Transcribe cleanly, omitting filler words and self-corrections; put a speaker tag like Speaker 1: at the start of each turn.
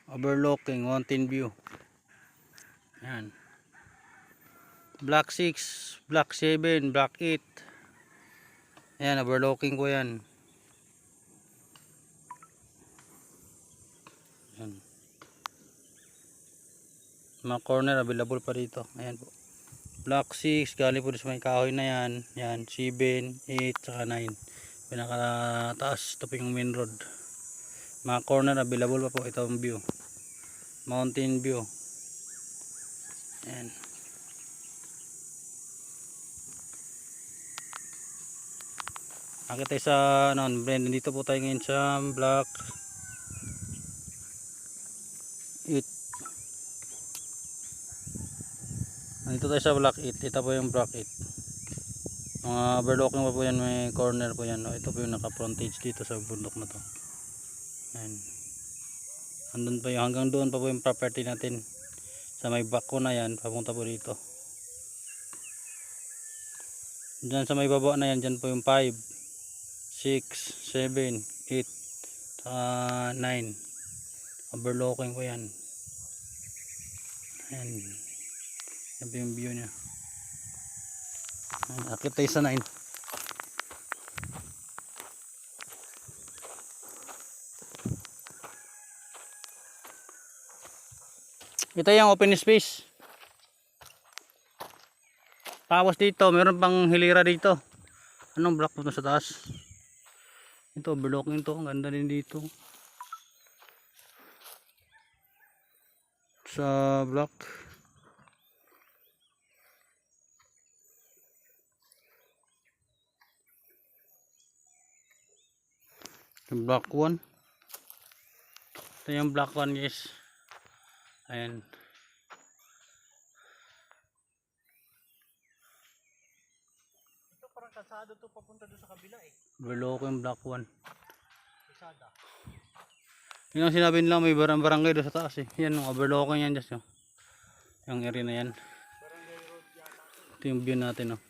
Speaker 1: Overlooking mountain view. Yan. Block 6, block 7, block 8. Ayan, overlooking ko yan. Ayan. Mga corner available pa dito. Ayan po. Block 6, galing po sa may kahoy na yan. Yan, 7, 8, saka 9. Pinakataas, ito po yung main road. Mga corner available pa po itong view. Mountain view. Ayan. Akit tayo sa blend. Dito po tayo ngayon sa block 8. Dito tayo sa block 8. Ito po yung block 8. Mga overlooking pa po yan. May corner po yan. Ito po yung naka frontage dito sa bundok na to. Ayan. Andun pa yung, hanggang doon pa po yung property natin. Sa may bako na yan. Papunta po dito. Diyan sa may baba na yan. Diyan po yung 5, 6, 7, 8, saka 9. Overlooking po yan. Ayan. Yan po yung view nya. Akit tayo sa 9. Ito yung open space. Tapos dito meron pang hilira dito. Anong block po ito sa taas? Ito overlooking to, ang ganda din dito. Sa block block 1. Ito yung block 1 guys. Ayan. Ito parang kalsado to papunta doon sa kabila eh. Overlooking block 1. Kalsada. Yun ang sinabi nila, may barangay doon sa taas eh. Yan yung overlooking yan just yung area na yan. Barangay road yata. Ito yung view natin oh.